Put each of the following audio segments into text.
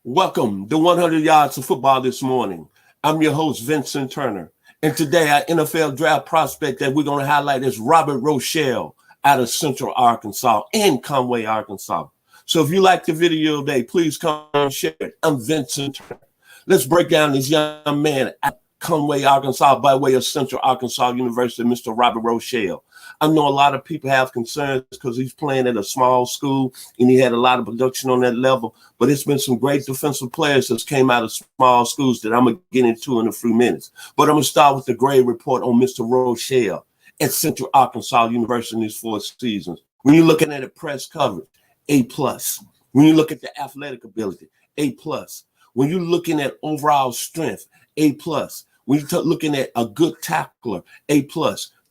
Welcome to 100 Yards of Football this morning. I'm your host, Vincent Turner. And today, our NFL draft prospect that we're going to highlight is Robert Rochell out of Central Arkansas in Conway, Arkansas. So if you like the video today, please come and share it. I'm Vincent Turner. Let's break down this young man at Conway, Arkansas, by way of Central Arkansas University, Mr. Robert Rochell. I know a lot of people have concerns because he's playing at a small school and he had a lot of production on that level, but it's been some great defensive players that came out of small schools that I'm going to get into in a few minutes. But I'm going to start with the grade report on Mr. Rochell at Central Arkansas University in his 4 seasons. When you're looking at it, press coverage, A+. When you look at the athletic ability, A+. When you're looking at overall strength, A+. When you're looking at a good tackler, A+.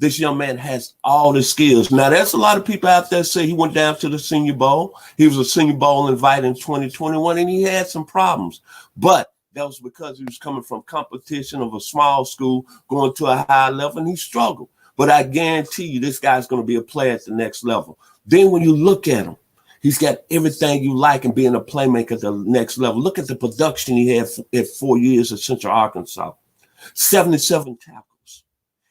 This young man has all the skills. Now, there's a lot of people out there say he went down to the Senior Bowl. He was a Senior Bowl invite in 2021, and he had some problems. But that was because he was coming from competition of a small school going to a high level, and he struggled. But I guarantee you this guy's going to be a player at the next level. Then when you look at him, he's got everything you like in being a playmaker at the next level. Look at the production he had at 4 years at Central Arkansas. 77 tackles.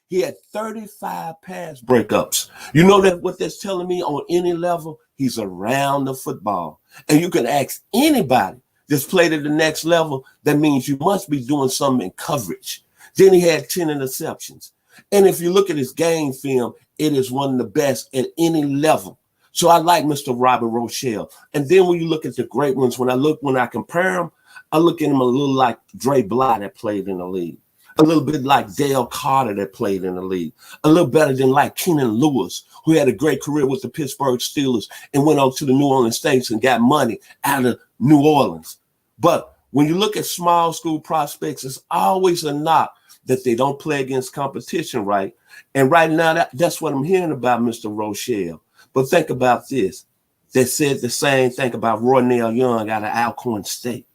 He had 35 pass breakups. You know that what that's telling me on any level? He's around the football. And you can ask anybody that's played at the next level, that means you must be doing something in coverage. Then he had 10 interceptions. And if you look at his game film, it is one of the best at any level. So I like Mr. Robert Rochell. And then when you look at the great ones, when I compare them, I look at him a little like Dre Bly that played in the league. A little bit like Dale Carter that played in the league. A little better than like Keenan Lewis, who had a great career with the Pittsburgh Steelers and went on to the New Orleans Saints and got money out of New Orleans. But when you look at small school prospects, it's always a knock that they don't play against competition, right? And right now, that's what I'm hearing about Mr. Rochell. But think about this. They said the same thing about Roynell Young out of Alcorn State.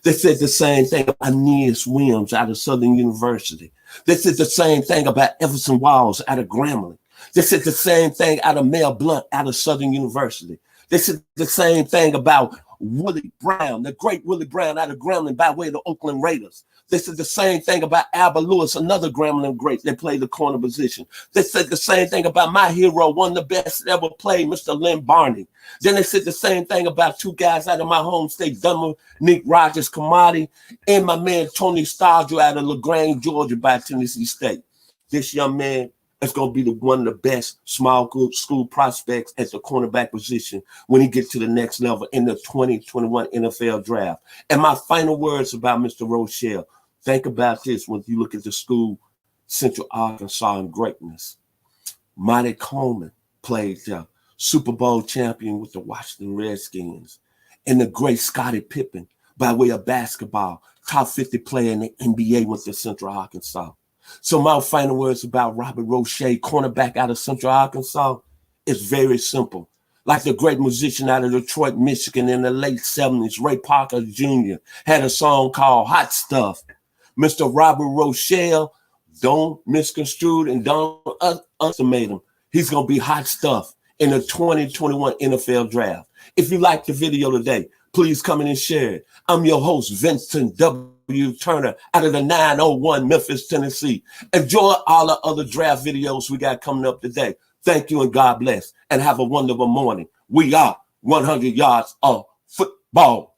They said the same thing about Aeneas Williams out of Southern University. They said the same thing about Everson Walls out of Grambling. They said the same thing out of Mel Blount out of Southern University. They said the same thing about Willie Brown, the great Willie Brown out of Grambling by way of the Oakland Raiders. They said the same thing about Albert Lewis, another Grambling great that played the corner position. They said the same thing about my hero, one of the best that ever played, Mr. Lynn Barney. Then they said the same thing about 2 guys out of my home state, Dominique Rogers-Kamadi, and my man Tony Stargell out of LaGrange, Georgia by Tennessee State. This young man is going to be one of the best small school prospects at the cornerback position when he gets to the next level in the 2021 NFL draft. And my final words about Mr. Rochell, think about this when you look at the school, Central Arkansas and greatness. Monty Coleman played there, Super Bowl champion with the Washington Redskins, and the great Scottie Pippen by way of basketball, top 50 player in the NBA with the Central Arkansas. So my final words about Robert Rochell, cornerback out of Central Arkansas, is very simple. Like the great musician out of Detroit, Michigan in the late 70s, Ray Parker Jr. had a song called Hot Stuff. Mr. Robert Rochell, don't misconstrue and don't underestimate him. He's going to be hot stuff in the 2021 NFL draft. If you liked the video today, please come in and share it. I'm your host, Vincent W. Turner, out of the 901 Memphis, Tennessee. Enjoy all the other draft videos we got coming up today. Thank you and God bless. And have a wonderful morning. We are 100 Yards of Football.